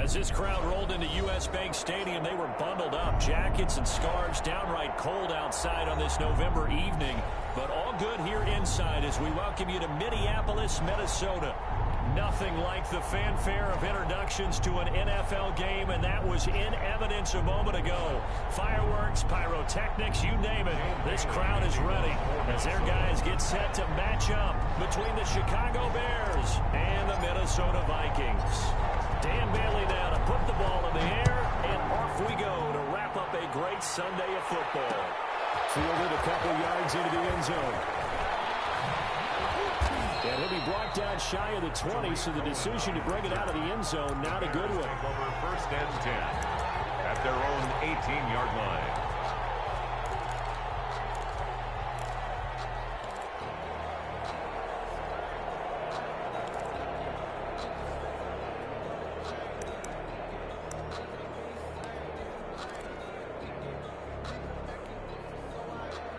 As this crowd rolled into U.S. Bank Stadium, they were bundled up, jackets and scarves, downright cold outside on this November evening. But all good here inside as we welcome you to Minneapolis, Minnesota. Nothing like the fanfare of introductions to an NFL game, and that was in evidence a moment ago. Fireworks, pyrotechnics, you name it. This crowd is ready as their guys get set to match up between the Chicago Bears and the Minnesota Vikings. Dan Bailey now to put the ball in the air, and off we go to wrap up a great Sunday of football. Fielded a couple yards into the end zone. And he'll be brought down shy of the 20, so the decision to bring it out of the end zone, not a good one. Over first and 10 at their own 18-yard line.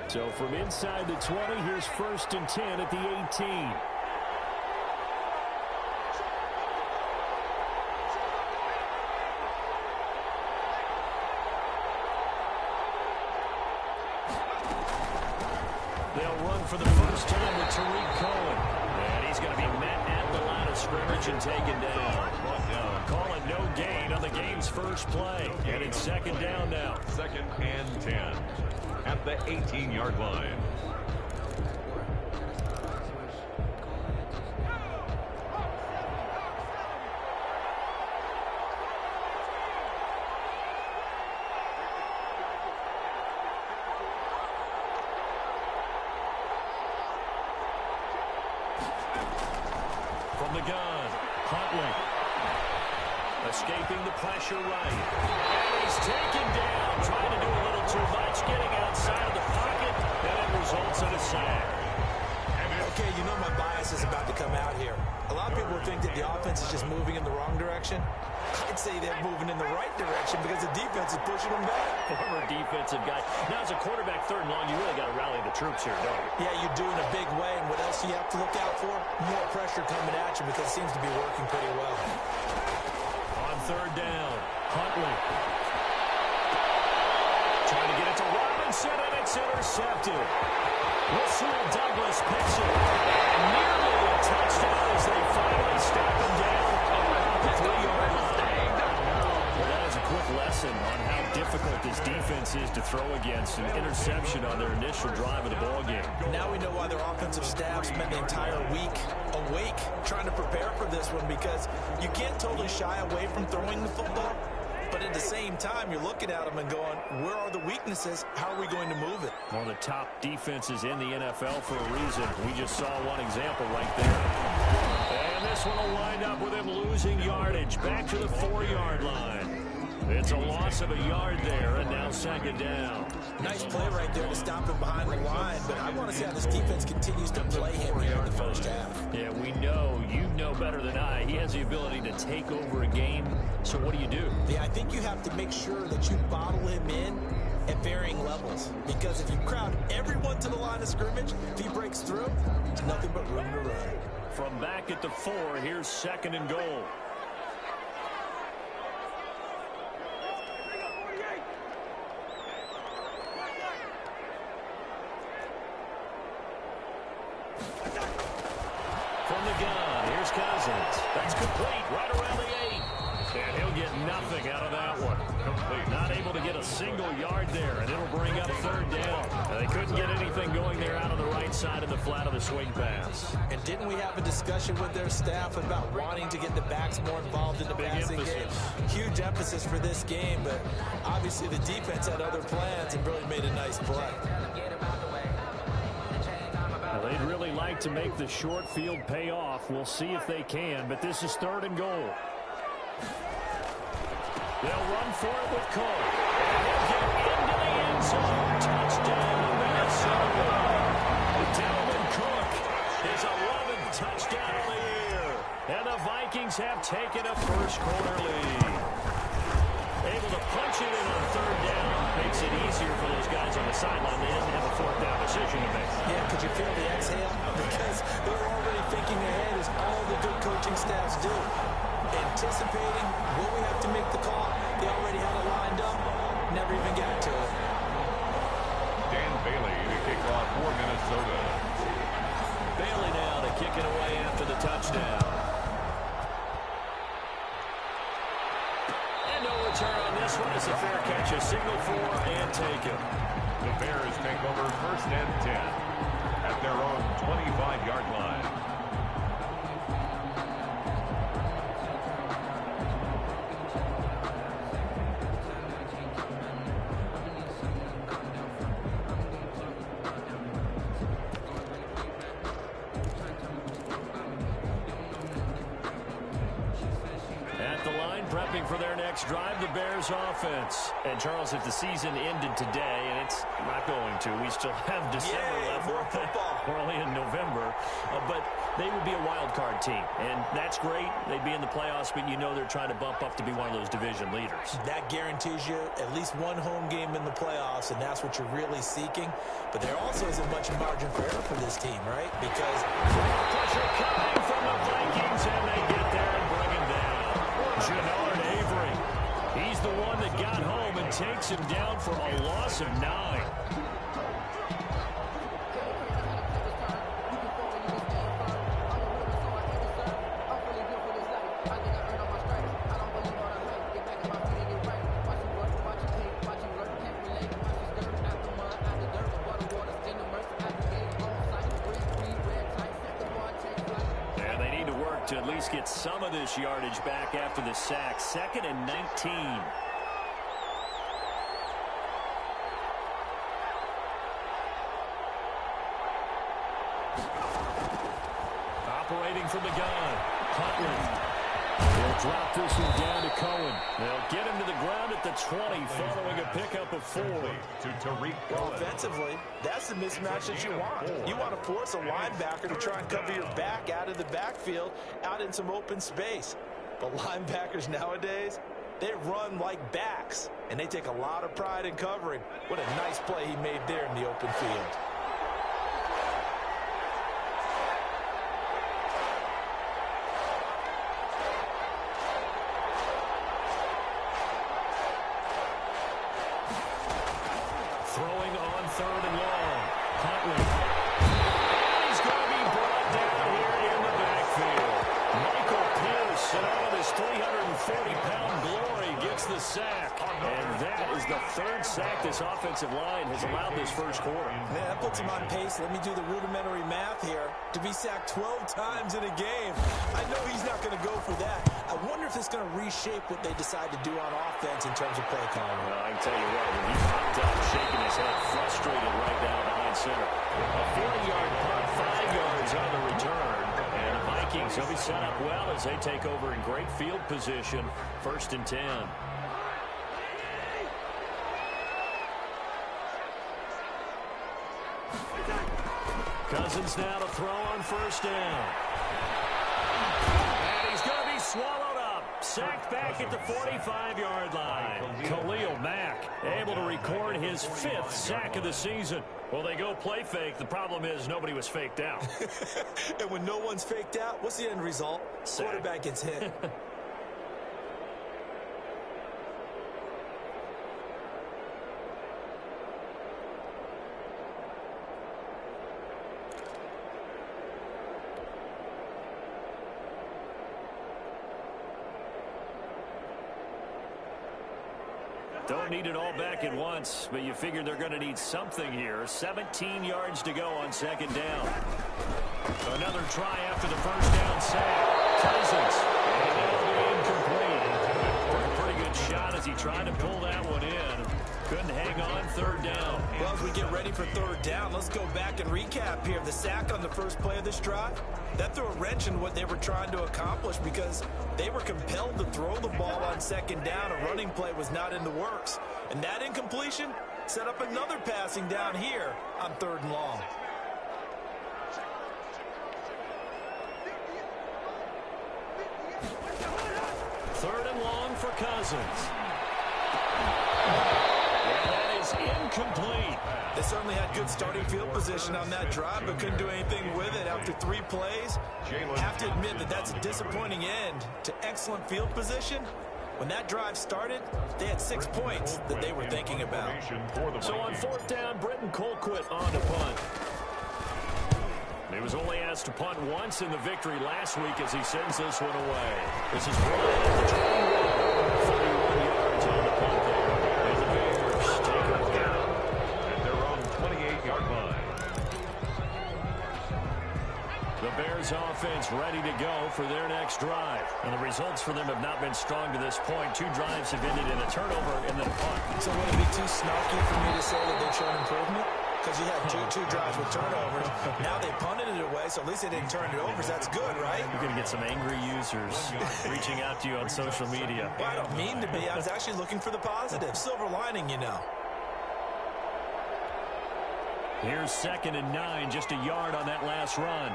So from inside the 20, here's first and 10 at the 18. They'll run for the first time with Tariq Cohen. And he's going to be met at the line of scrimmage and taken down. Call it no gain on the game's first play. And it's second down now. Second and 10 at the 18-yard line. From the gun, Huntley. Escaping the pressure right. And he's taken down, trying to do a little too much, getting outside of the pocket, and it results in a sack. Okay, you know my bias is about to come out here. A lot of people think that the offense is just moving in the wrong direction. I'd say they're moving in the right direction because the defense is pushing them back. Former defensive guy. Now, as a quarterback, third and long, you really got to rally the troops here, don't you? Yeah, you do in a big way, and what else do you have to look out for? More pressure coming at you because it seems to be working pretty well. On third down, Huntley. Trying to get it to Robinson, and it's intercepted. Rasul Douglas picks it. Nearly a touchdown as they finally stop him down around the 3-yard line. Well, that is a quick lesson on how difficult this defense is to throw against. An interception on their initial drive of the ballgame. Now we know why their offensive staff spent the entire week awake trying to prepare for this one, because you can't totally shy away from throwing the football. But at the same time, you're looking at them and going, where are the weaknesses? How are we going to move it? One of the top defenses in the NFL for a reason. We just saw one example right there. And this one will wind up with him losing yardage back to the 4-yard line. It's a loss of a yard there, and now second down. Nice play right there to stop him behind the line, but I want to see how this defense continues to play him here in the first half. Yeah, we know, you know better than I, he has the ability to take over a game. So what do you do? Yeah, I think you have to make sure that you bottle him in at varying levels, because if you crowd everyone to the line of scrimmage, if he breaks through, there's nothing but room to run. From back at the 4, here's second and goal. From the gun, here's Cousins. That's complete, right around the 8. And he'll get nothing out of that one. Complete. Not able to get a single yard there, and it'll bring up third down. They couldn't get anything going there out on the right side of the flat of the swing pass. And didn't we have a discussion with their staff about wanting to get the backs more involved in the passing game? Huge emphasis for this game, but obviously the defense had other plans and really made a nice play. Well, they'd really like to make the short field pay off. We'll see if they can, but this is third and goal. They'll run for it with Cole. And he'll get into the end zone. Touchdown, Minnesota. Dalvin Cook, his 11th touchdown of the year. And the Vikings have taken a first-quarter lead. Able to punch it in on third down. Makes it easier for those guys on the sideline. They didn't have a fourth down decision to make. Yeah, could you feel the exhale? Because they're already thinking ahead, as all the good coaching staffs do. And anticipating, will we have to make the call? They already had it lined up, never even got to it. Dan Bailey to kick off for Minnesota. Bailey now to kick it away after the touchdown. And no return on this one. It's a fair catch, a signal for and take it. The Bears take over 1st and 10 at their own 25-yard line. Prepping for their next drive, the Bears offense. And, Charles, if the season ended today, and it's not going to, we still have December left. More football. We're only in November. But they would be a wild card team. And that's great. They'd be in the playoffs, but you know they're trying to bump up to be one of those division leaders. That guarantees you at least one home game in the playoffs, and that's what you're really seeking. But there also isn't much margin for error for this team, right? Because pressure coming from the Vikings, and they get there and bring him down. Jannard Avery. He's the one that got home and takes him down for a loss of 9. To at least get some of this yardage back after the sack. 2nd and 19. Operating from the gun. Huntley. They'll drop this one down to Cohen. They'll get him to the ground at the 20 following a pickup of 4. To Tariq Cohen. Offensively, that's the mismatch that you want. You want to force a linebacker to try and cover your back out of the backfield, out in some open space. But linebackers nowadays, they run like backs, and they take a lot of pride in covering. What a nice play he made there in the open field. Throwing on 3rd and long. Huntley. And he's going to be brought down here in the backfield. Michael Pierce, and all of his 340-pound glory, gets the sack. And that is the 3rd sack this offensive line has allowed this first quarter. Man, that puts him on pace. Let me do the rudimentary math here. To be sacked 12 times in a game. I know he's not going to go for that. I wonder if it's going to reshape what they decide to do on offense in terms of play calling. Well, I can tell you what, when he popped up, shaking his head, frustrated right down behind center. A 40-yard punt, 5 yards on the return. And the Vikings will be set up well as they take over in great field position. 1st and 10. Cousins now to throw on 1st down. And he's going to be swallowed up. Sacked back at the 45-yard line. Khalil Mack able to record his 5th sack of the season. Well, they go play fake. The problem is nobody was faked out. And when no one's faked out, what's the end result? Sack. Quarterback gets hit. Don't need it all back at once, but you figure they're going to need something here. 17 yards to go on 2nd down. Another try after the 1st down sack. Cousins. And that'll be incomplete. Pretty good shot as he tried to pull that one in. Couldn't hang on 3rd down. Well, as we get ready for 3rd down, let's go back and recap here. The sack on the first play of this drive, that threw a wrench in what they were trying to accomplish because they were compelled to throw the ball on 2nd down. A running play was not in the works. And that incompletion set up another passing down here on 3rd and long. Third and long for Cousins. And that is incomplete. They certainly had good starting field position on that drive, but couldn't do anything with it after 3 plays. Have to admit that that's a disappointing end to excellent field position. When that drive started, they had 6 points that they were thinking about. So on 4th down, Britton Colquitt on to punt. He was only asked to punt once in the victory last week as he sends this one away. This is Bryant at the 21. 41 yards on the punt there. And the Bears take it away at their own 28-yard line. The Bears offense ready to go for their next drive. And the results for them have not been strong to this point. 2 drives have ended in a turnover and then a punt. So would it be too snarky for me to say that they've shown improvement? Because you had two drives with turnovers. Now they punted it away, so at least they didn't turn it over. So that's good, right? You're going to get some angry users reaching out to you on social media. Well, I don't mean to be. I was actually looking for the positive. Silver lining, you know. Here's 2nd and 9, just a yard on that last run.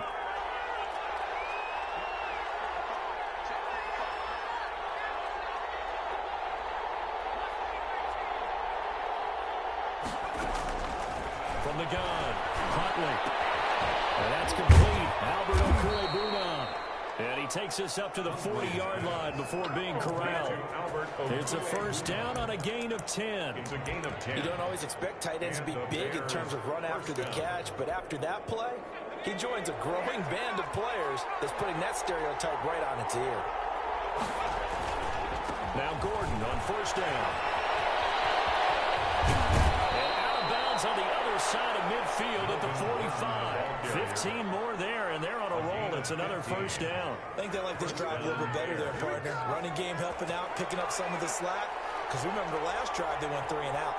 From the gun, Huntley. And that's complete. Albert Okwuegbunam. And he takes us up to the 40-yard line before being corralled. It's a 1st down on a gain of 10. It's a gain of 10. You don't always expect tight ends to be big in terms of run after the catch, but after that play, he joins a growing band of players that's putting that stereotype right on its ear. Now Gordon on 1st down. On the other side of midfield at the 45. 15 more there, and they're on a roll. It's another 1st down. I think they like this drive a little bit better there, partner. Running game helping out, picking up some of the slack. Because remember the last drive, they went 3 and out.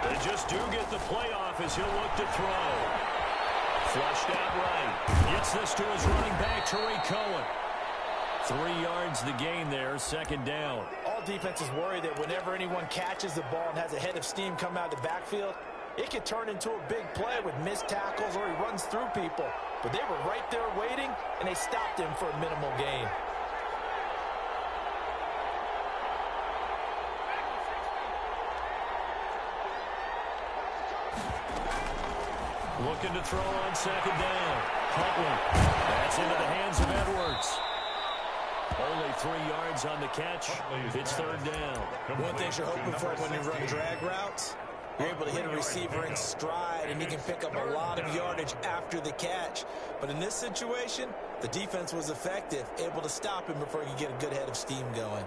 They just do get the playoff as he'll look to throw. Flushed out right. Gets this to his running back, Tariq Cohen. 3 yards the gain there, 2nd down. All defenses worry that whenever anyone catches the ball and has a head of steam come out of the backfield, it could turn into a big play with missed tackles or he runs through people. But they were right there waiting, and they stopped him for a minimal gain. Looking to throw on 2nd down. Huntley. That's into the hands of Edwards. Only 3 yards on the catch. It's 3rd down. One thing you're hoping for when you run drag routes, you're able to hit a receiver in stride, and he can pick up a lot of yardage after the catch. But in this situation, the defense was effective, able to stop him before he could get a good head of steam going.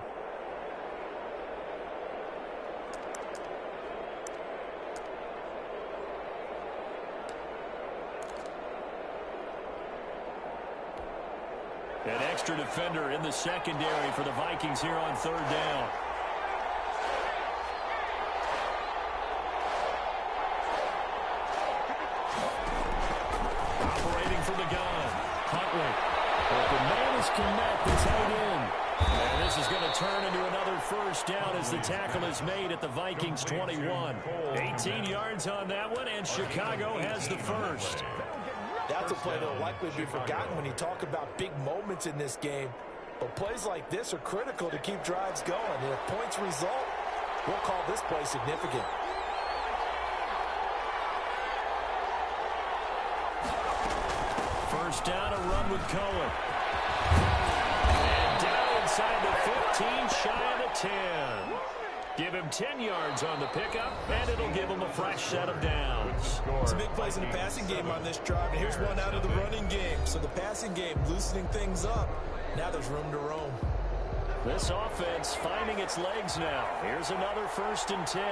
An extra defender in the secondary for the Vikings here on 3rd down. Operating from the gun. Huntley. But the man is connect. It's tight end. And this is going to turn into another 1st down as the tackle is made at the Vikings 21. 18 yards on that one, and Chicago has the 1st. That's a play that will likely be forgotten when you talk about big moments in this game. But plays like this are critical to keep drives going. And if points result, we'll call this play significant. First down, a run with Cohen. And down inside the 15, shy of the 10. Give him 10 yards on the pickup, and it'll give him a fresh set of downs. Some big plays in the passing game on this drive, and here's one out of the running game. So the passing game loosening things up. Now there's room to roam. This offense finding its legs now. Here's another 1st and 10.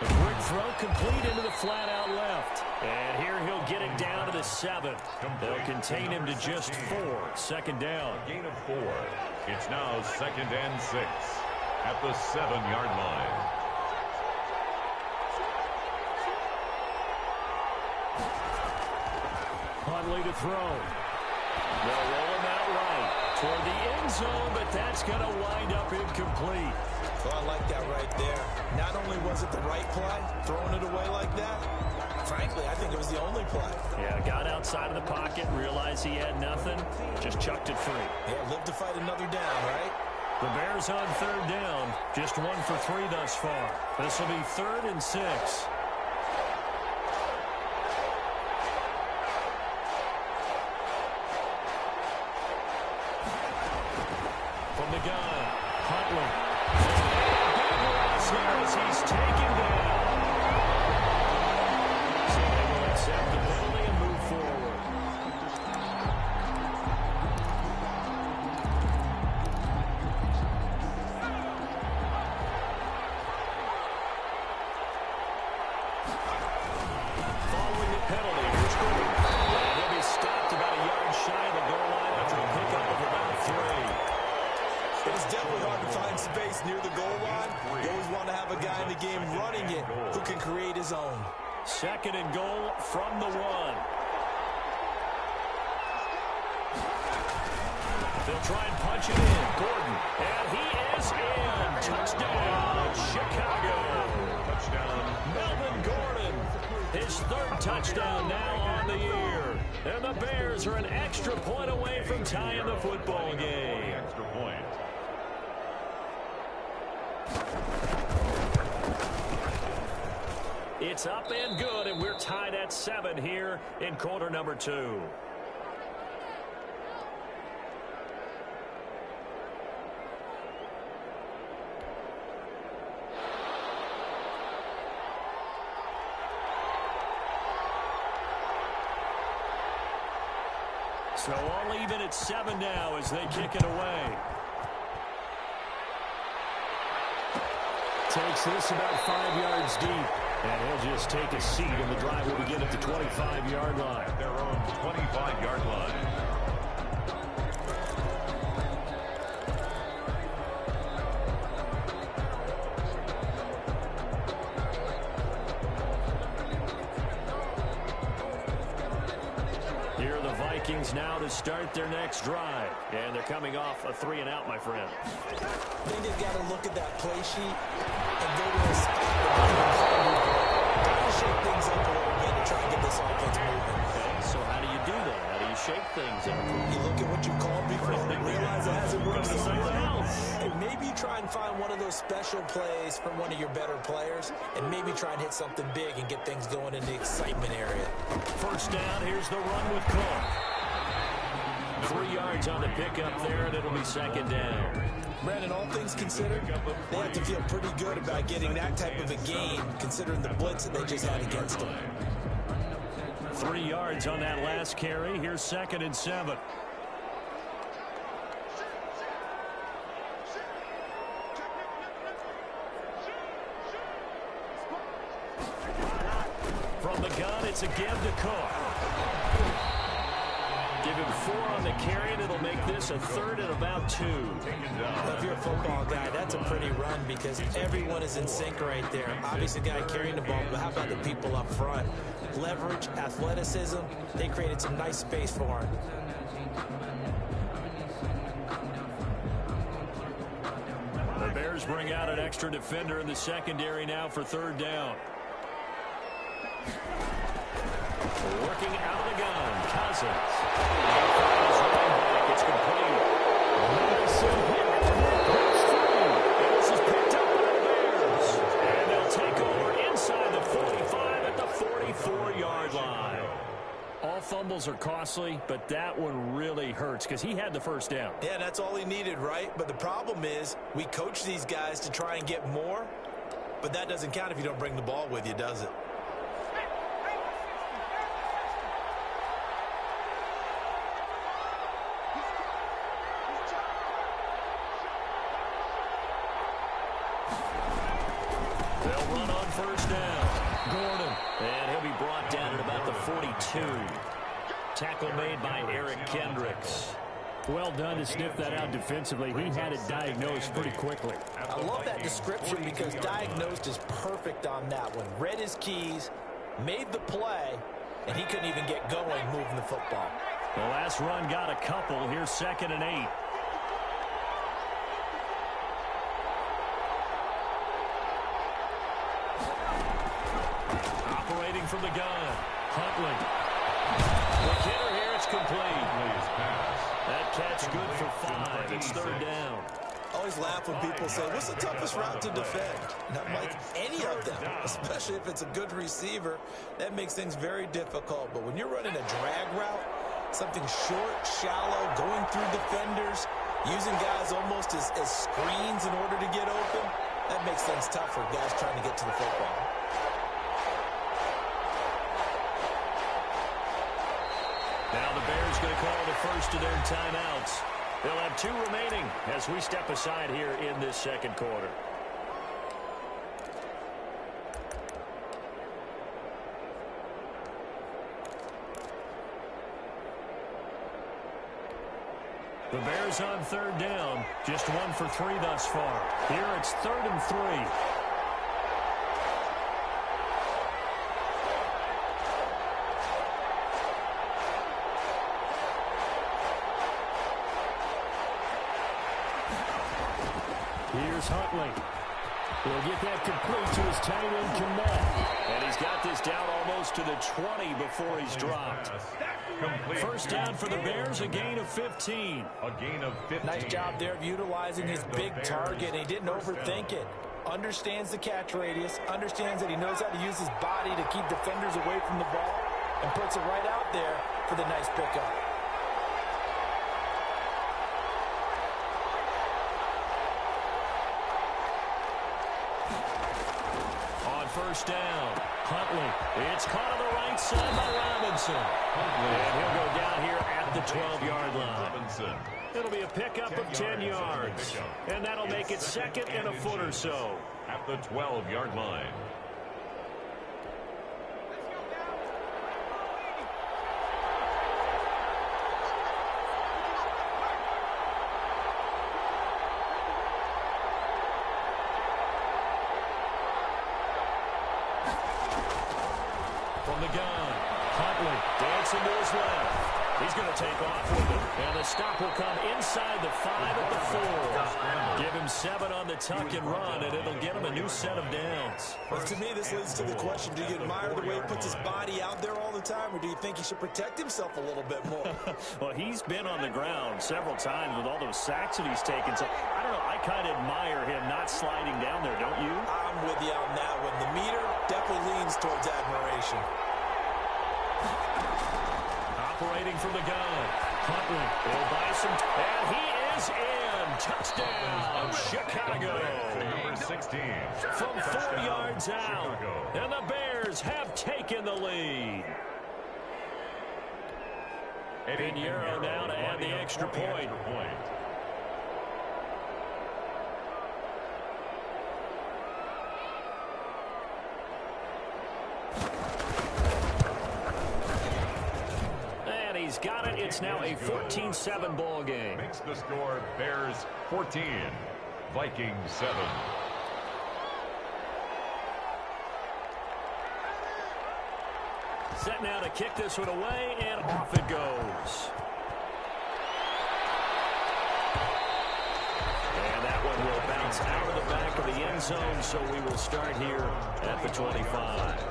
A quick throw complete into the flat out left. And here he'll get it down to the 7. They'll contain him to just 4. 2nd down. Gain of 4. It's now 2nd and 6 at the 7-yard line. Huntley to throw. They'll roll him out right toward the end zone, but that's going to wind up incomplete. Oh, I like that right there. Not only was it the right play, throwing it away like that, frankly, I think it was the only play. Yeah, got outside of the pocket, realized he had nothing, just chucked it free. Yeah, live to fight another down, right? The Bears on third down, just 1 for 3 thus far. This will be 3rd and 6. From the gun, Huntley. Here as he's taken down. So they will accept the penalty and move forward. Following the penalty, here's Gordon. And he'll be stopped about a yard shy of the goal line after a pickup of about 3. It's definitely hard to find space near the goal line. You always want to have a guy in the game running it who can create his own. 2nd and goal from the 1. They'll try and punch it in. Gordon. And he is in. Touchdown, Chicago. Touchdown. Melvin Gordon. His 3rd touchdown now on the year. And the Bears are an extra point away from tying the football game. Extra point. It's up and good, and we're tied at 7 here in quarter number 2. So all even at 7 now as they kick it away. Takes this about 5 yards deep. And he'll just take a seat, and the drive will begin at the 25-yard line. At their own 25-yard line. Here are the Vikings now to start their next drive. And they're coming off a 3-and-out, my friend. I think they've got to look at that play sheet and go to a spot to shake things up a little bit to try and get this offense moving. Okay, so how do you do that? How do you shake things up? You look at what you called before and realize it hasn't worked Go to something else. And maybe try and find one of those special plays from one of your better players and maybe try and hit something big and get things going in the excitement area. 1st down, here's the run with Cook. 3 yards on the pickup there, and it'll be 2nd down. Brandon, all things considered, they have to feel pretty good about getting that type of a game considering the blitz that they just had against them. 3 yards on that last carry. Here's 2nd and 7. From the gun, it's again to Cook. Give him 4 on the carry, and it'll make this a 3rd and about 2. If you're a football guy, that's a pretty run because everyone is in sync right there. Obviously, the guy carrying the ball, but how about the people up front? Leverage, athleticism, they created some nice space for him. The Bears bring out an extra defender in the secondary now for 3rd down. Working out of the gun, Cousins. It's complete. Madison here to work this through. And this is picked up by the Bears. And they'll take over inside the 45 at the 44-yard line. All fumbles are costly, but that one really hurts because he had the 1st down. Yeah, that's all he needed, right? But the problem is we coach these guys to try and get more, but that doesn't count if you don't bring the ball with you, does it? They'll run on 1st down. Gordon. And he'll be brought down at about the 42. Tackle made by Eric Kendricks. Well done to sniff that out defensively. He had it diagnosed pretty quickly. I love that description because diagnosed is perfect on that one. Read his keys, made the play, and he couldn't even get going moving the football. The last run got a couple. Here's 2nd and 8. Operating from the gun, Huntley. The hitter here, it's complete. That catch good for 5. It's third down. Always laugh when people say, what's the toughest route to defend? And I'm like, any of them, especially if it's a good receiver. That makes things very difficult. But when you're running a drag route, something short, shallow, going through defenders, using guys almost as screens in order to get open, that makes things tough for guys trying to get to the football. Now the Bears going to call the first of their timeouts. They'll have 2 remaining as we step aside here in this second quarter. The Bears on third down, just 1 for 3 thus far. Here it's 3rd and 3. Here's Huntley. He'll get that complete to his tight end, Kmet. And he's got this down almost to the 20 before he's dropped. First down for the Bears, a gain of 15. A gain of 15. Nice job there of utilizing his big target. He didn't overthink it. Understands the catch radius, understands that he knows how to use his body to keep defenders away from the ball, and puts it right out there for the nice pickup. First down, Huntley. It's caught on the right side by Robinson. And he'll go down here at the 12-yard line. It'll be a pickup of 10 yards. And that'll make it 2nd and a foot or so. At the 12-yard line. From the gun, Huntley dancing to his left. He's going to take off with it. And the stop will come inside the 5 at the 4. Give him 7 on the tuck and run, and it'll get him a new set of downs. Well, to me, this leads to the question, do you admire the way he puts his body out there all the time, or do you think he should protect himself a little bit more? Well, he's been on the ground several times with all those sacks that he's taken. So, I don't know, I kind of admire him not sliding down there, don't you? I'm with you on that one. The meter definitely leans towards admiration. Operating from the gun, Huntley will buy some, and he is in. Touchdown, Chicago. Number 16. From 4 yards out, and the Bears have taken the lead. Pinheiro now to add the extra point. He's got it. It's now a 14-7 ball game. Makes the score Bears 14, Vikings 7. Set now to kick this one away, and off it goes. And that one will bounce out of the back of the end zone, so we will start here at the 25.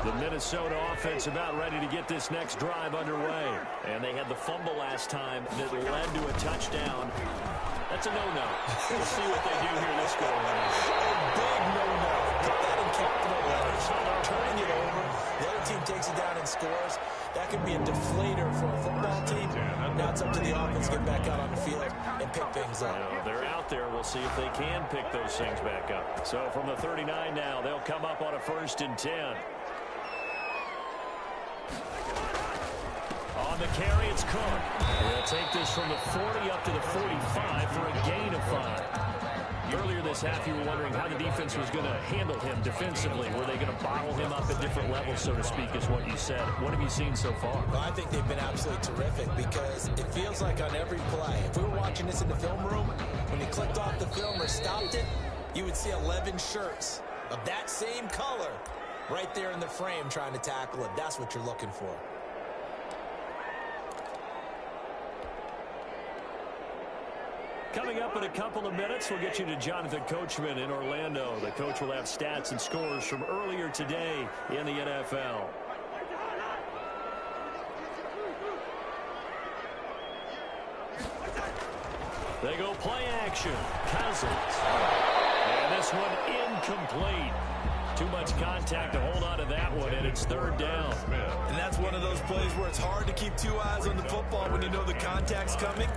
The Minnesota offense about ready to get this next drive underway. And they had the fumble last time that led to a touchdown. That's a no-no. We'll see what they do here this go-around. A big no-no. Put that in capital letters. Turning it over. The other team takes it down and scores. That could be a deflator for a football team. Now it's up to the offense to get back out on the field and pick things up. They're out there. We'll see if they can pick those things back up. So from the 39 now, they'll come up on a 1st and 10. On the carry, it's Cook. They'll take this from the 40 up to the 45 for a gain of 5. Earlier this half, you were wondering how the defense was going to handle him defensively. Were they going to bottle him up at different levels, so to speak, is what you said. What have you seen so far? Well, I think they've been absolutely terrific because it feels like on every play, if we were watching this in the film room, when you clicked off the film or stopped it, you would see 11 shirts of that same color right there in the frame trying to tackle it. That's what you're looking for. Coming up in a couple of minutes, we'll get you to Jonathan Coachman in Orlando. The coach will have stats and scores from earlier today in the NFL. They go play action. Cousins. And this one incomplete. Too much contact to hold on to that one, and it's third down. And that's one of those plays where it's hard to keep two eyes on the football when you know the contact's coming,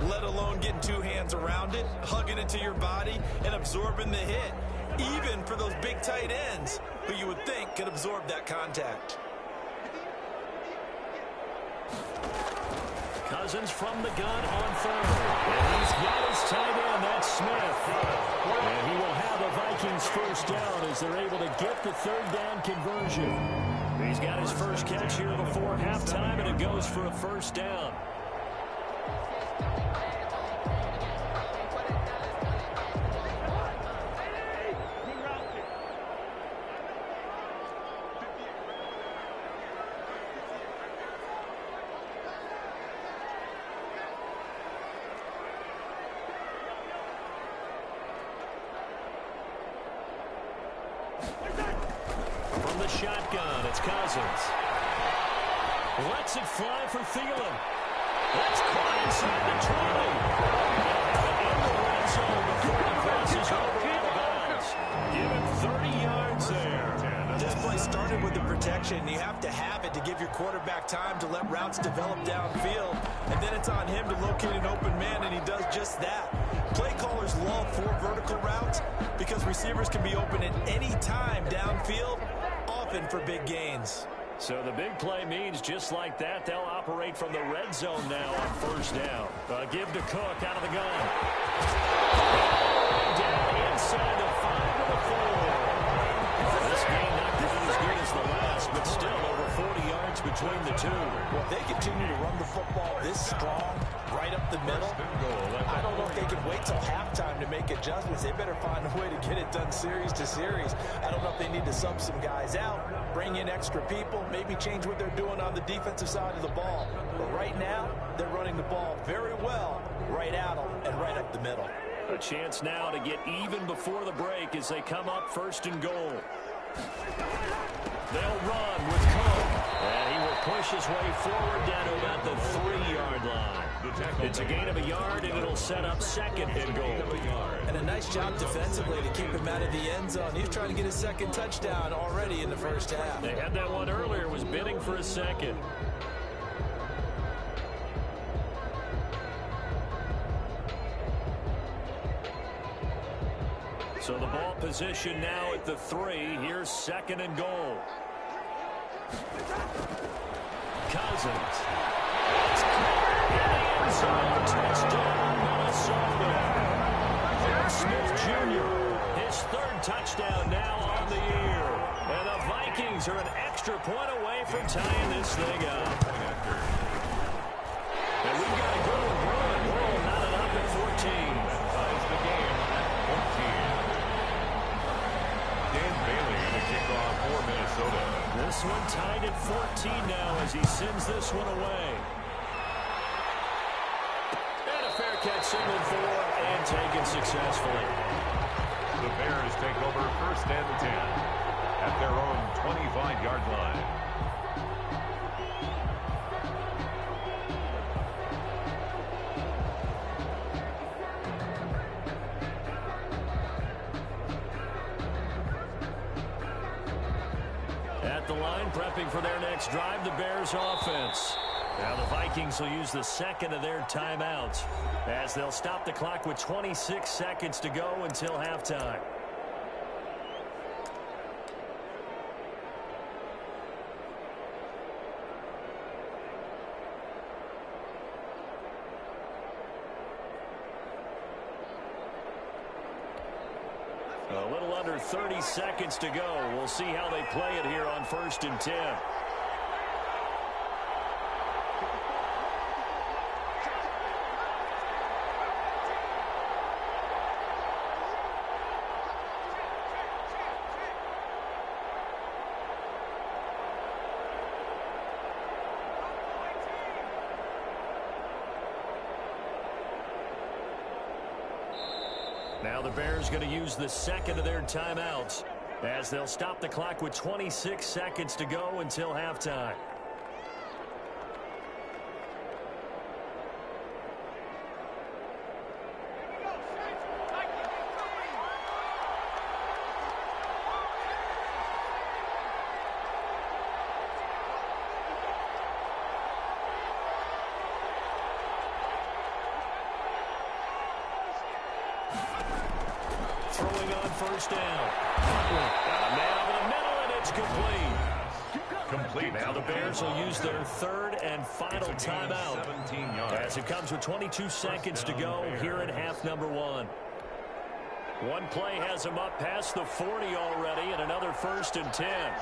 let alone getting two hands around it, hugging it to your body, and absorbing the hit, even for those big tight ends who you would think could absorb that contact. Cousins from the gun on third. And he's got his tight end. That's Smith. And he will have a Vikings first down as they're able to get the third down conversion. He's got his first catch here before halftime, and it goes for a first down. From the shotgun, it's Cousins. Lets it fly for Thielen. That's caught inside the 20. In the red zone before it crosses over out of bounds. Give him 30 yards there. This play started with the protection. You have to have it to give your quarterback time to let routes develop downfield. And then it's on him to locate an open man, and he does just that. Play callers love 4 vertical routes because receivers can be open at any time downfield, often for big gains. So the big play means just like that, they'll operate from the red zone now on first down. Give to Cook out of the gun. Down inside the 5 to the 4. This game not quite as good as the last, but still over 40 yards between the two. Well, they continue to run the football this strong, right up the middle. I don't know if they can wait till halftime to make adjustments. They better find a way to get it done series to series. I don't know if they need to sub some guys out, bring in extra people, maybe change what they're doing on the defensive side of the ball. But right now, they're running the ball very well right at them and right up the middle. A chance now to get even before the break as they come up first and goal. They'll run with Cook, and he will push his way forward down to about the 3-yard line. It's a gain of a yard, and it'll set up second and goal. And a nice job defensively to keep him out of the end zone. He's trying to get his second touchdown already in the first half. They had that one earlier, was bidding for a second. So the ball position now at the 3. Here's second and goal. Cousins. It's caught in the end zone. Touchdown, Minnesota. Smith Jr., his third touchdown now on the year. And the Vikings are an extra point away from tying this thing up. And we've got a good one brewing. We're all knotted up at 14. Ties the game at 14. Dan Bailey to kick off for Minnesota. This one tied at 14 now as he sends this one away. And a fair catch signaled for and taken successfully. The Bears take over first and 10 at their own 25-yard line. At the line, prepping for their next drive, the Bears offense. Now the Vikings will use the second of their timeouts as they'll stop the clock with 26 seconds to go until halftime. A little under 30 seconds to go. We'll see how they play it here on first and 10. Now the Bears going to use the second of their timeouts as they'll stop the clock with 26 seconds to go until halftime. Throwing on first down. Got a man over the middle, and it's complete. Now the Bears will use their third and final timeout as it comes with 22 seconds to go here in half number one. One play has them up past the 40 already, and another 1st and 10.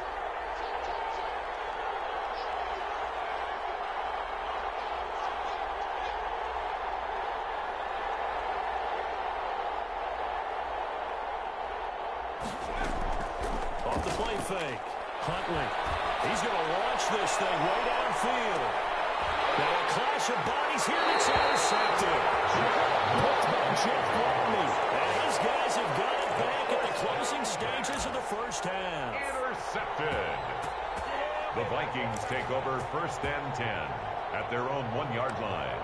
Off the play fake. Huntley. He's going to launch this thing way downfield. Now a clash of bodies here, and it's intercepted. Picked by Jeff Gladney. And his guys have got it back at the closing stages of the first half. Intercepted. The Vikings take over 1st and 10 at their own 1-yard line.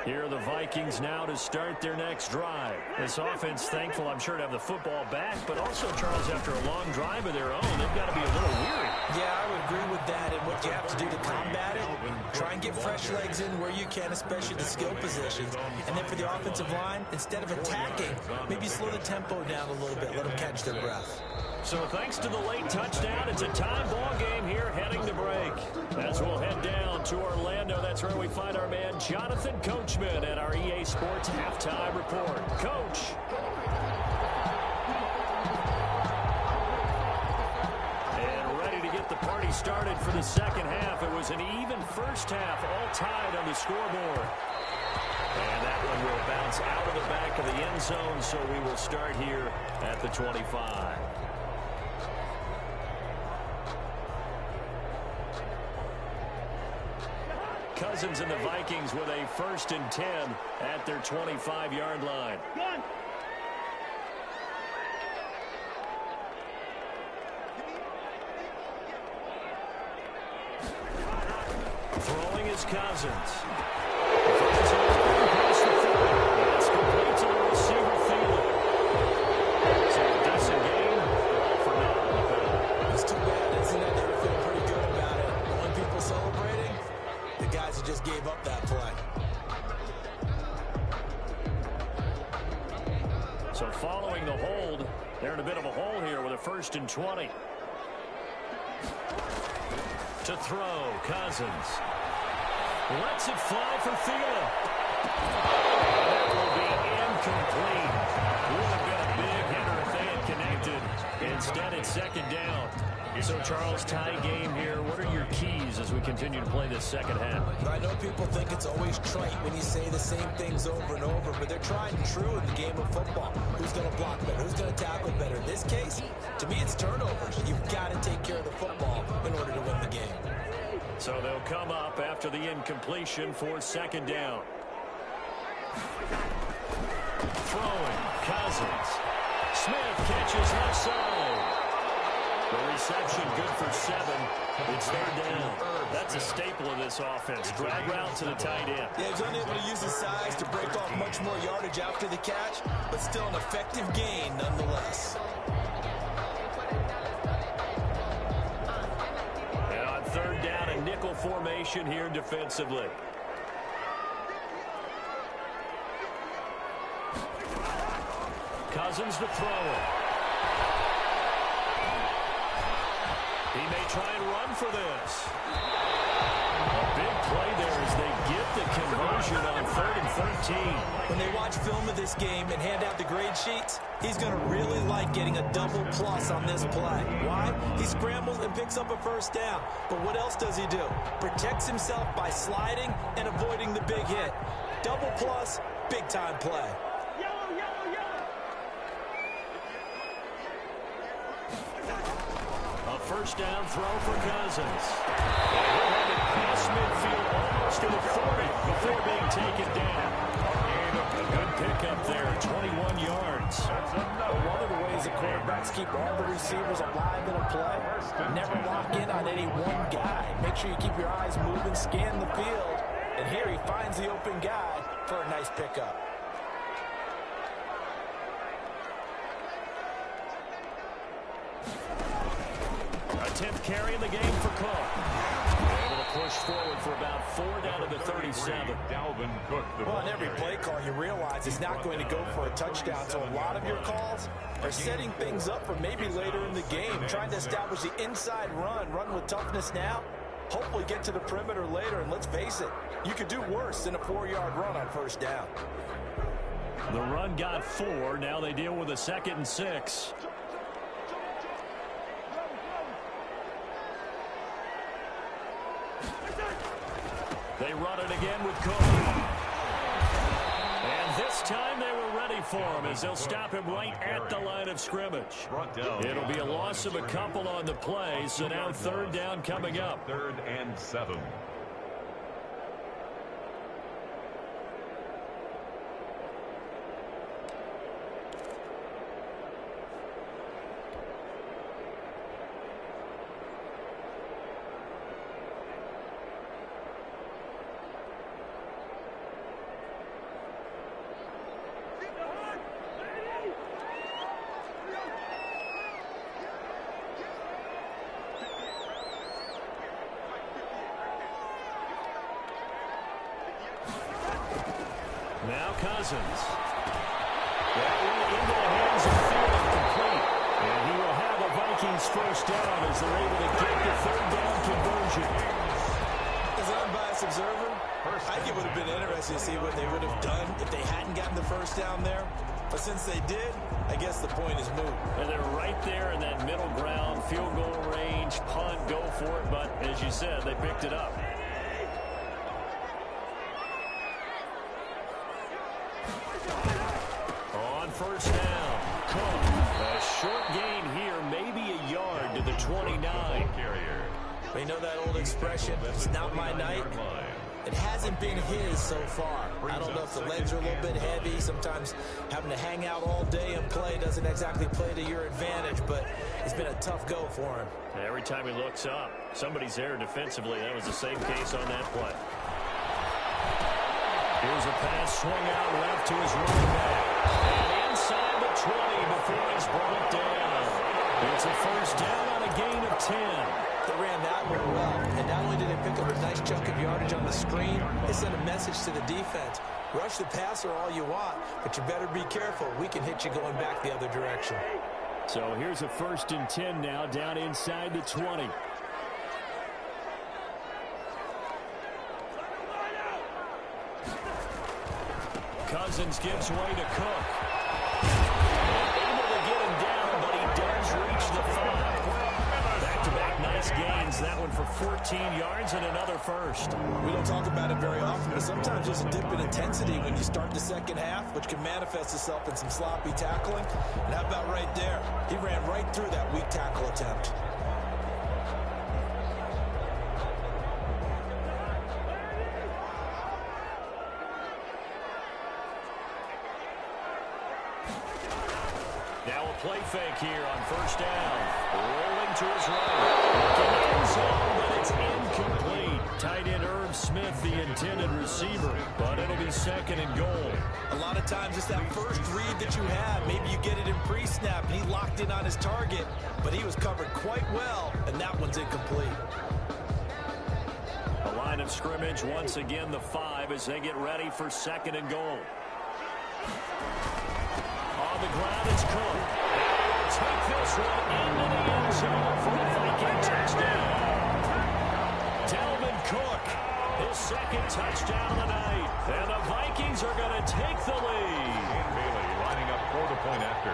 Here are the Vikings now to start their next drive. This offense, thankful, I'm sure, to have the football back, but also, Charles, after a long drive of their own, they've got to be a little weary. Yeah, I would agree with that. And what you have to do to combat it, try and get fresh legs in where you can, especially the skill positions. And then for the offensive line, instead of attacking, maybe slow the tempo down a little bit, let them catch their breath. So thanks to the late touchdown, it's a tie ball game here heading to break. As we'll head down to Orlando, that's where we find our man Jonathan Coachman at our EA Sports Halftime Report. Coach. And ready to get the party started for the second half. It was an even first half, all tied on the scoreboard. And that one will bounce out of the back of the end zone, so we will start here at the 25. Cousins and the Vikings with a 1st and 10 at their 25-yard line. Throwing is Cousins. Throws it across the field. It's complete to the receiver field. So a decent game, all for naught. It's too bad, isn't it? They were feeling pretty good about it. But when people celebrating, the guys that just gave up that play. So following the hold, they're in a bit of a hole here with a 1st and 20. To throw, Cousins. Lets it fly for Thielen. That will be incomplete. Would have been a big hitter if they had connected. Instead, it's 2nd down. So, Charles, tie game here. What are your keys as we continue to play this second half? I know people think it's always trite when you say the same things over and over, but they're tried and true in the game of football. Who's going to block better? Who's going to tackle better? In this case, to me, it's turnovers. You've got to take care of the football in order to win the game. So they'll come up after the incompletion for 2nd down. Throwing, Cousins. Smith catches left side. The reception good for 7. It's 3rd down. That's a staple of this offense. Drag route to the tight end. Yeah, he's unable to use his size to break off much more yardage after the catch, but still an effective gain nonetheless. And on 3rd down, a nickel formation here defensively. Cousins to throw it. He may try and run for this. Big play there as they get the conversion on 3rd and 13. When they watch film of this game and hand out the grade sheets, he's going to really like getting a double plus on this play. Why? He scrambles and picks up a first down. But what else does he do? Protects himself by sliding and avoiding the big hit. Double plus, big time play. A first down throw for Cousins. He'll have it past midfield almost to the 40 before being taken down. A good pickup there, 21 yards. One of the ways that quarterbacks keep all the receivers alive in a play, never lock in on any one guy. Make sure you keep your eyes moving, scan the field. And here he finds the open guy for a nice pickup. A 10th carry in the game for Cook. Able to push forward for about 4 down to the 37. Dalvin Cook. Well, on every play call, you realize he's not going to go for a touchdown. So a lot of your calls are setting things up for maybe later in the game, trying to establish the inside run with toughness now. Hopefully get to the perimeter later, and let's face it, you could do worse than a 4-yard run on first down. The run got 4. Now they deal with a 2nd and 6. They run it again with Cook. And this time they were ready for him as they'll stop him right at the line of scrimmage. It'll be a loss of a couple on the play, so now 3rd down coming up. 3rd and 7. Now Cousins. That one into the hands of Field, complete. And he will have a Vikings first down as they're able to get the 3rd down conversion. As an unbiased observer, I think it would have been interesting to see what they would have done if they hadn't gotten the first down there. But since they did, I guess the point is moot. And they're right there in that middle ground, field goal range, punt, go for it. But as you said, they picked it up. On first down, Cook. A short gain here, maybe a yard to the 29. We know that old expression, it's not my night. It hasn't been his so far. I don't know if the legs are a little bit heavy. Sometimes having to hang out all day and play doesn't exactly play to your advantage, but it's been a tough go for him. Every time he looks up, somebody's there defensively. That was the same case on that play. Here's a pass swung out left to his running back. And inside the 20 before he's brought down. It's a first down on a gain of 10. They ran that one well, and not only did they pick up a nice chunk of yardage on the screen, they sent a message to the defense. Rush the passer all you want, but you better be careful. We can hit you going back the other direction. So here's a 1st and 10 now, down inside the 20. Cousins gives way to Cook. Able to get him down, but he does reach the 5. Back-to-back nice gains. That one for 14 yards and another first. We don't talk about it very often, but sometimes there's a dip in intensity when you start the second half, which can manifest itself in some sloppy tackling. And how about right there? He ran right through that weak tackle attempt. Now a play fake here on first down. Rolling to his right. Looking end zone, but it's incomplete. Tight end Irv Smith, the intended receiver. But it'll be 2nd and goal. A lot of times it's that first read that you have. Maybe you get it in pre-snap, and he locked in on his target. But he was covered quite well, and that one's incomplete. The line of scrimmage, once again, the 5 as they get ready for 2nd and goal. On the ground, it's Cook. And he'll take this one into the end zone for the Viking touchdown. Dalvin Cook, his second touchdown of the night. And the Vikings are going to take the lead. And Bailey lining up for the point after.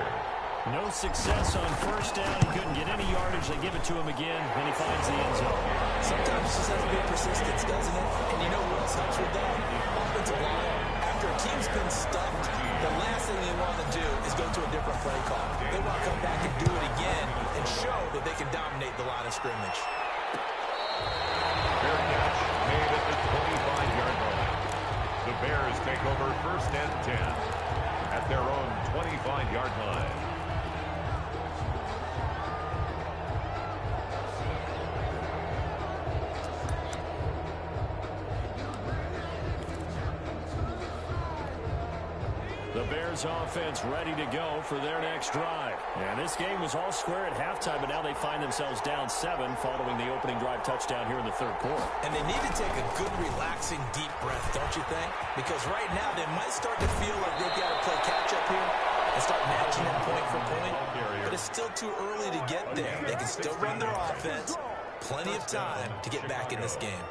No success on first down. He couldn't get any yardage. They give it to him again, and he finds the end zone. Sometimes it just has to be persistence, doesn't it? And you know what else helps with that? Offensive line. After a team's been stuffed, the last thing they want to do is go to a different play call. They want to come back and do it again and show that they can dominate the line of scrimmage. Fair catch made at the 25-yard line. The Bears take over first and 10 at their own 25-yard line. The Bears offense ready to go for their next drive. And this game was all square at halftime, but now they find themselves down 7 following the opening drive touchdown here in the third quarter. And they need to take a good, relaxing, deep breath, don't you think? Because right now they might start to feel like they've got to play catch-up here and start matching them point for point. But it's still too early to get there. They can still run their offense. Plenty of time to get back in this game.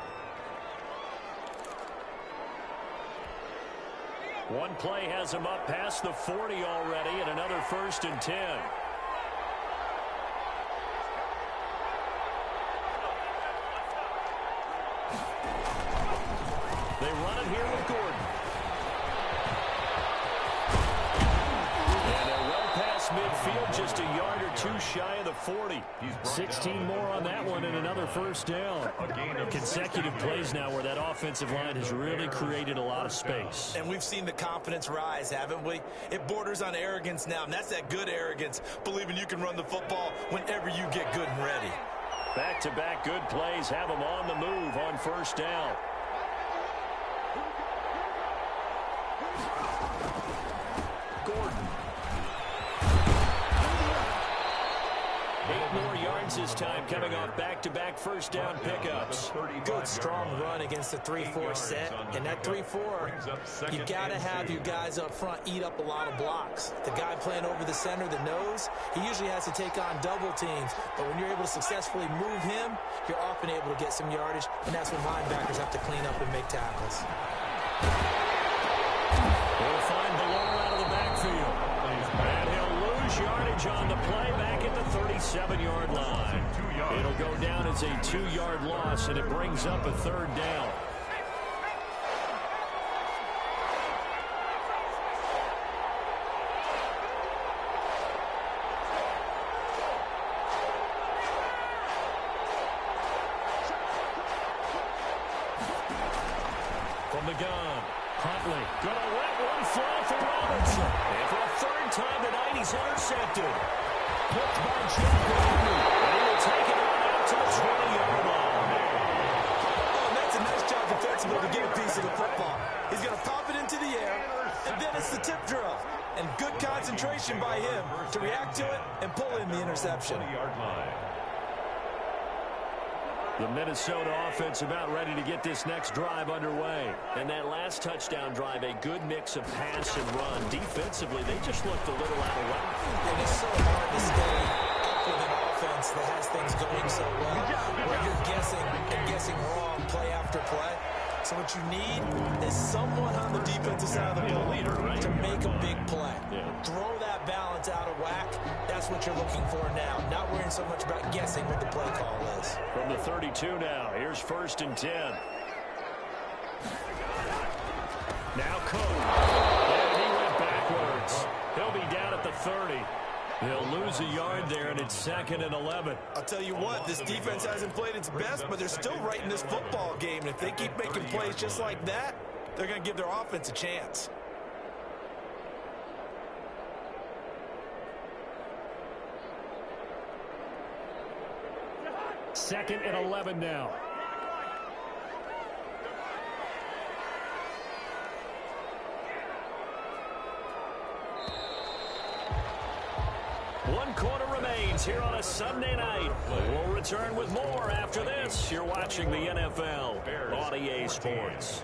One play has him up past the 40 already, and another first and 10. They run it here with Gordon. And they're well past midfield, just a yard or two shy of the 40. 16 more on that one and another first down. Consecutive plays now where that offensive line has really created a lot of space. And we've seen the confidence rise, haven't we? It borders on arrogance now, and that's that good arrogance, believing you can run the football whenever you get good and ready. Back-to-back good plays have them on the move on first down. Gordon. 8 more yards this time coming off back-to-back first down pickups. Good, strong run against the 3-4 set. And that 3-4, you got to have your guys up front eat up a lot of blocks. The guy playing over the center, the nose, he usually has to take on double teams. But when you're able to successfully move him, you're often able to get some yardage. And that's when linebackers have to clean up and make tackles. They'll find Valor out of the backfield. And he'll lose yardage on the play back at the 37-yard line. It'll go down as a 2-yard loss, and it brings up a third down. From the gun, Huntley gonna let one fly for Robertson. And for a third time tonight, he's intercepted. Picked by Jack, and he will take it on out to the 20-yard line. Oh, and that's a nice job defensively to get a piece of the football. He's going to pop it into the air, and then it's the tip drill. And good concentration by him to react to it and pull in the interception. 20-yard line. The Minnesota offense about ready to get this next drive underway. And that last touchdown drive, a good mix of pass and run. Defensively, they just looked a little out of whack. And it's so hard to stay up with an offense that has things going so well, where you're guessing and guessing wrong play after play. So what you need is someone on the defensive side of the ball to make a big play. Throw that balance out of whack. That's what you're looking for now. Not worrying so much about guessing what the play call is. From the 32 now, here's first and 10. Now Cook. And he went backwards. He'll be down at the 30. They'll lose a yard there, and it's second and 11. I'll tell you what, this defense hasn't played its best, but they're still right in this football game. And if they keep making plays just like that, they're going to give their offense a chance. Second and 11 now. One quarter remains here on a Sunday night. We'll return with more after this. You're watching the NFL on EA Sports.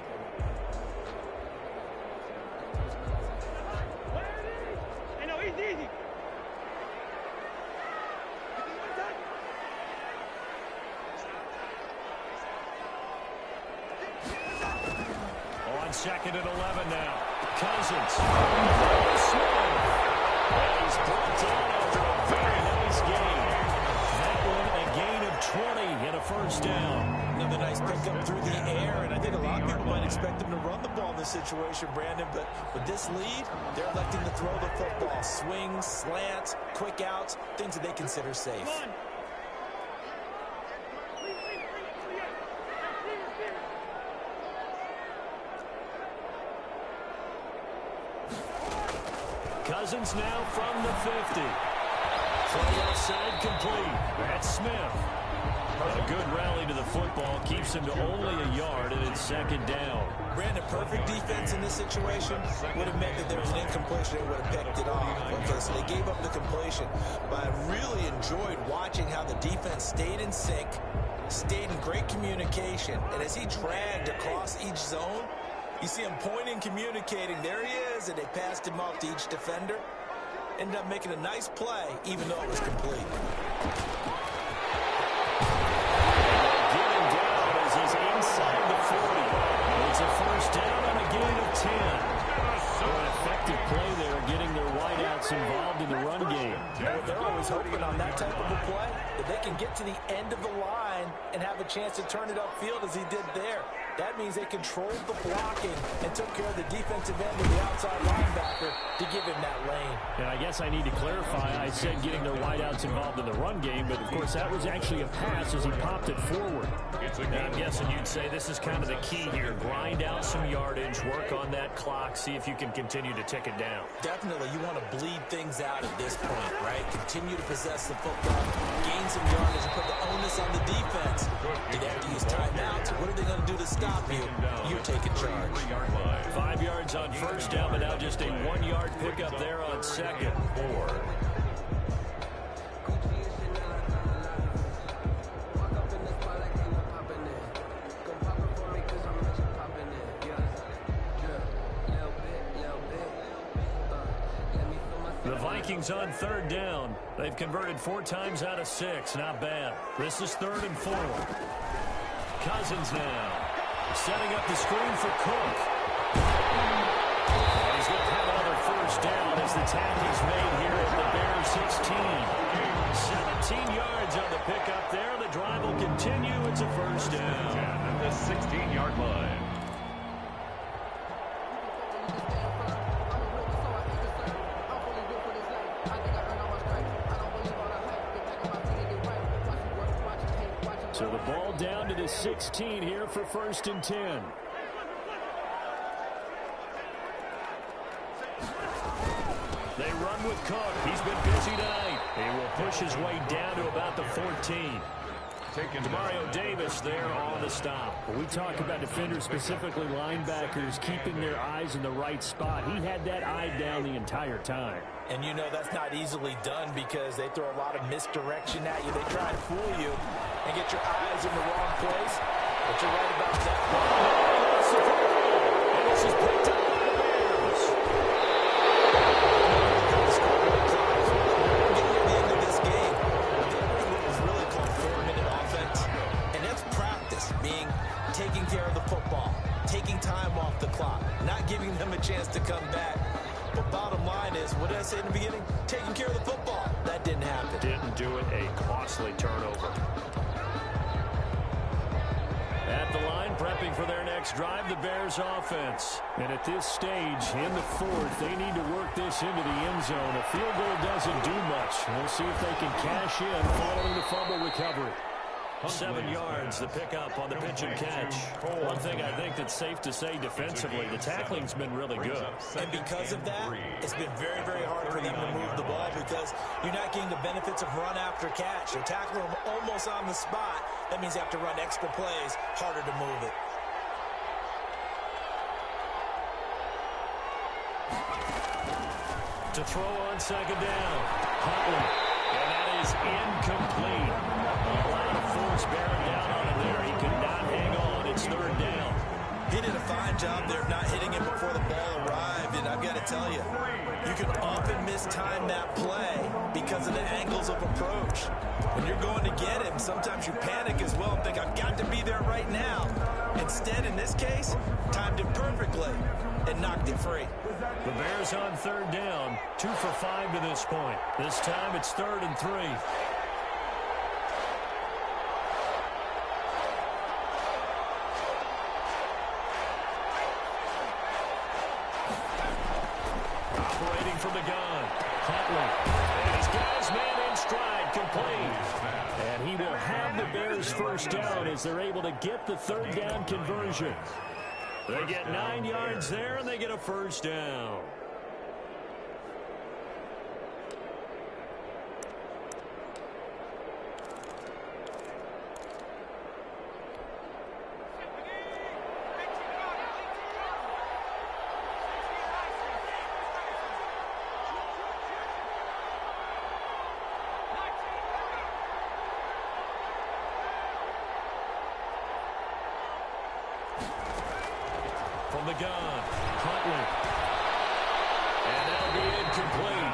2nd and 11 now. Cousins. Smith. And he's brought down after a very nice gain. That one a gain of 20 and a first down. Another nice pickup through the air, and I think a lot of people might expect him to run the ball in this situation, Brandon, but with this lead, they're electing to throw the football. Swings, slants, quick outs, things that they consider safe. Cousins now from the 50. Play outside complete. That's Smith. A good rally to the football keeps him to only a yard, and it's 2nd down. Brandon, perfect defense in this situation would have meant that there was an incompletion. They would have picked it off. Okay, so they gave up the completion. But I really enjoyed watching how the defense stayed in sync, stayed in great communication, and as he dragged across each zone, you see him pointing, communicating. There he is, and they passed him off to each defender. Ended up making a nice play, even though it was complete. Getting down as he's inside the 40. It's a first down on a gain of 10. An effective play there, getting their wideouts involved in the run game. They're always hoping on that type of a play that they can get to the end of the line and have a chance to turn it upfield as he did there. That means they controlled the blocking and took care of the defensive end of the outside linebacker to give him that lane. And I guess I need to clarify, I said getting their wideouts involved in the run game, but of course that was actually a pass as he popped it forward. And I'm guessing you'd say this is kind of the key here. Grind out some yardage, work on that clock, see if you can continue to tick it down. Definitely, you want to bleed things out at this point, right? Continue to possess the football, gain some yardage, and put the onus on the defense. Do they have to use timeouts? What are they going to do to stop you? You're taking charge. 5 yards on first down, but now just a 1-yard pickup there on 2nd. 4. The Vikings on 3rd down. They've converted 4 times out of 6. Not bad. This is 3rd and 4. Cousins now. Setting up the screen for Cook. And he's going to have another first down as the tackle's made here at the Bears 16. 17 yards on the pickup there. The drive will continue. It's a first down. At the 16-yard line. So the ball down to the 16 here for 1st and 10. They run with Cook. He's been busy tonight. He will push his way down to about the 14. Demario Davis there on the stop. When we talk about defenders, specifically linebackers, keeping their eyes in the right spot, he had that eye down the entire time. And you know that's not easily done because they throw a lot of misdirection at you. They try to fool you and get your eyes in the wrong place. But you're right about that. And this is picked up by the Bears. Getting near the end of this game, they're running what was really called 4-minute offense. And that's practice, meaning taking care of the football, taking time off the clock, not giving them a chance to come back. But bottom line is, what did I say in the beginning? Taking care of the football. That didn't happen. Didn't do it. A costly turnover. At the line, prepping for their next drive, the Bears offense. And at this stage, in the 4th, they need to work this into the end zone. A field goal doesn't do much. We'll see if they can cash in following the fumble recovery. 7 yards, the pickup on the pitch and catch. One thing I think that's safe to say defensively, the tackling's been really good. And because of that, it's been very, very hard for them to move the ball because you're not getting the benefits of run after catch. You're tackling them almost on the spot. That means you have to run extra plays, harder to move it. To throw on 2nd down, Huntley. And that is incomplete. A lot of force bearing down on him there. He could not hang on. It's 3rd down. He did a fine job there of not hitting him before the ball arrived. And I've got to tell you, you can often mistime that play because of the angles of approach. When you're going to get him, sometimes you panic as well and think, I've got to be there right now. Instead, in this case, timed it perfectly and knocked it free. The Bears on third down, 2 for 5 to this point. This time it's 3rd and 3. Operating from the gun, Huntley. And his guy's man in stride, complete. And he will have the Bears first down as they're able to get the third down conversion. They get 9 yards there, and they get a first down. From the gun, Huntley. And that'll be incomplete.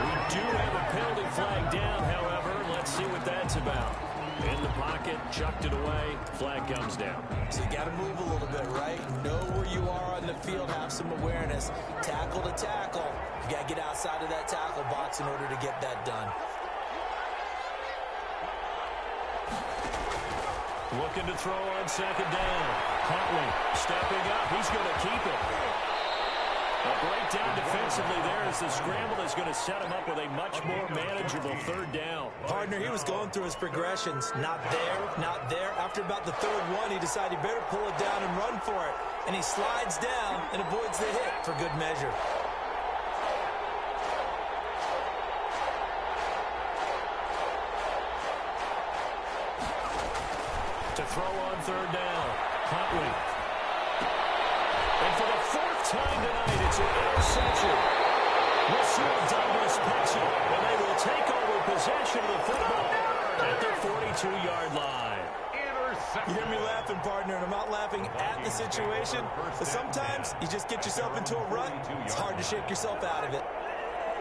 We do have a penalty flag down, however. Let's see what that's about. In the pocket, chucked it away, flag comes down. So you got to move a little bit, right? Know where you are on the field, have some awareness. Tackle to tackle. You got to get outside of that tackle box in order to get that done. Looking to throw on second down. Huntley stepping up. He's going to keep it. A breakdown defensively there as the scramble is going to set him up with a much more manageable third down. Partner, he was going through his progressions. Not there, not there. After about the third one, he decided he better pull it down and run for it. And he slides down and avoids the hit for good measure. To throw on third down, Huntley. And for the 4th time tonight, it's an interception. Russell Douglas picks it, and they will take over possession of the football at their 42-yard line. You hear me laughing, partner, and I'm not laughing at the situation, but sometimes you just get yourself into a rut. It's hard to shake yourself out of it.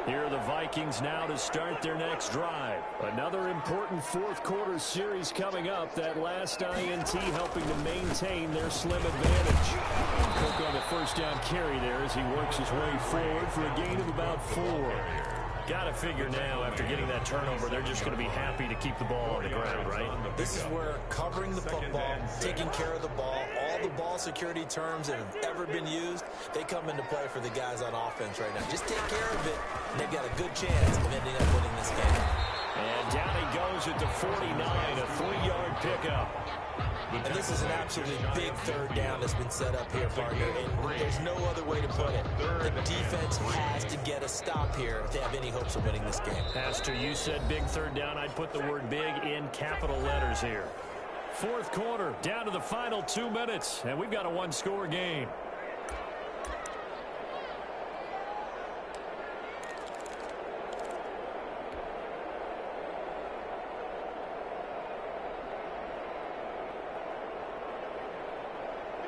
Here are the Vikings now to start their next drive. Another important fourth-quarter series coming up. That last INT helping to maintain their slim advantage. Cook on the first down carry there as he works his way forward for a gain of about 4. Got to figure now, after getting that turnover, they're just going to be happy to keep the ball on the ground, right? This is where covering the football, taking care of the ball, all the ball security terms that have ever been used, they come into play for the guys on offense right now. Just take care of it, and they've got a good chance of ending up winning this game. And down he goes at the 49, a 3-yard pickup. And this is an absolutely big third down that's been set up here, partner. And there's no other way to put it. The defense has to get a stop here if they have any hopes of winning this game. Pastor, you said big third down. I'd put the word big in capital letters here. Fourth quarter, down to the final 2 minutes, and we've got a one-score game.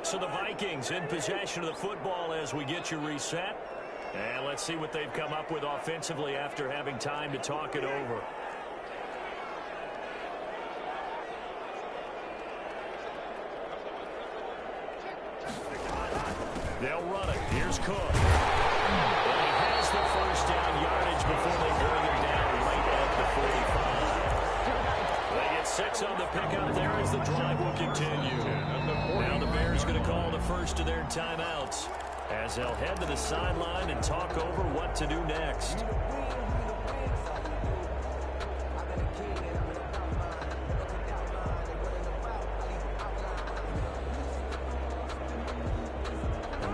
So the Vikings in possession of the football as we get you reset. And let's see what they've come up with offensively after having time to talk it over. They'll run it. Here's Cook. And he has the first down yardage before they bring him down right at the 45. They get 6 on the pickup there as the drive will continue. Now the Bears going to call the first of their timeouts as they'll head to the sideline and talk over what to do next.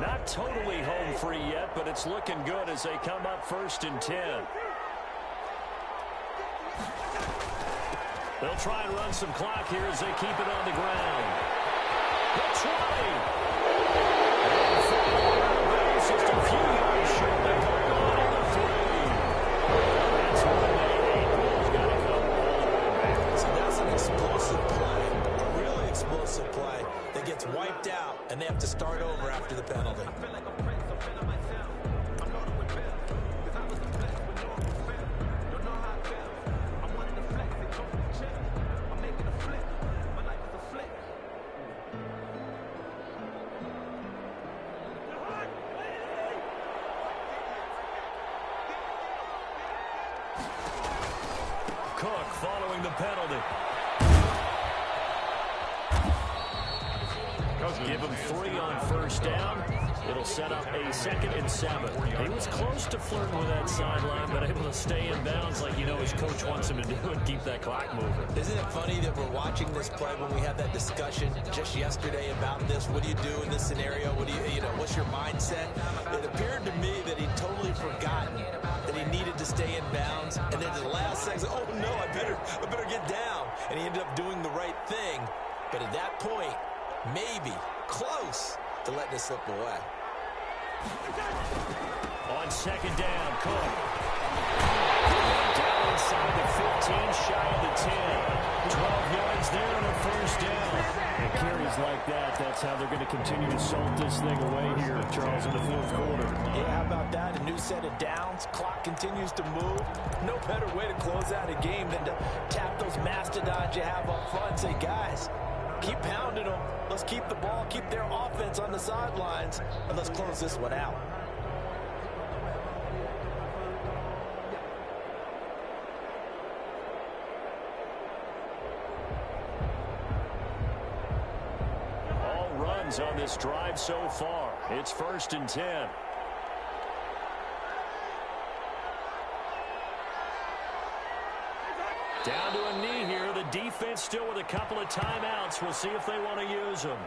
Not totally home free yet, but it's looking good as they come up 1st and 10. They'll try and run some clock here as they keep it on the ground. The 20. And just a few yards short. They're going on the 3. That's one He's got to come all the way back. So that's an explosive play, a really explosive play that gets wiped out, and they have to start over after the penalty. Cook following the penalty. Give him 3 on first down. It'll set up a 2nd and 7. He was close to flirting with that sideline, but able to stay in bounds like his coach wants him to do and keep that clock moving. Isn't it funny that we're watching this play when we had that discussion just yesterday about this? What do you do in this scenario? What do what's your mindset? It appeared to me that he'd totally forgotten that he needed to stay in bounds, and then at the last second, oh no, I better get down. And he ended up doing the right thing. But at that point, maybe close to letting it slip away. On 2nd down, Cook. Down inside the 15, shy of the 10. 12 yards there on a first down. And carries like that, that's how they're going to continue to salt this thing away here, Charles, in the 4th quarter. Yeah, how about that? A new set of downs. Clock continues to move. No better way to close out a game than to tap those mastodons you have up front and say, guys, keep pounding them. Let's keep the ball, keep their offense on the sidelines, and let's close this one out. All runs on this drive so far. It's 1st and 10. Down to a knee here. The defense still with a couple of timeouts. We'll see if they want to use them.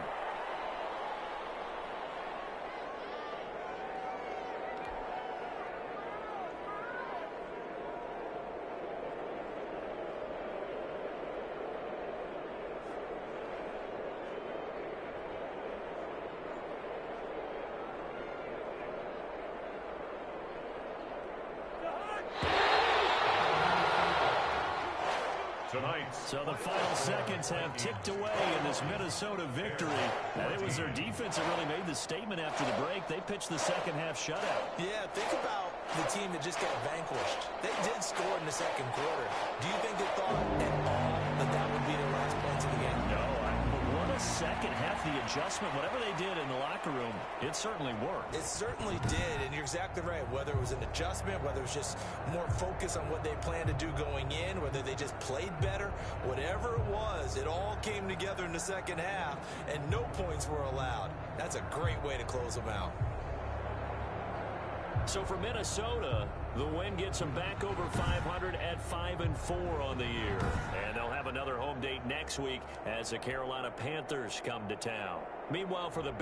So the final seconds have ticked away in this Minnesota victory. And it was their defense that really made the statement after the break. They pitched the second half shutout. Yeah, think about the team that just got vanquished. They did score in the 2nd quarter. Do you think they thought at all that would be their last points of the game? No, but what a second half. The adjustment, whatever they did in the locker room, it certainly worked. It certainly did, and you're exactly right. Whether it was an adjustment, whether it was just more focus on what they planned to do going in, whether they just played better, whatever it was, it all came together in the second half, and no points were allowed. That's a great way to close them out. So for Minnesota, the win gets them back over 500 at 5-4 on the year. And they'll have another home date next week as the Carolina Panthers come to town. Meanwhile, for the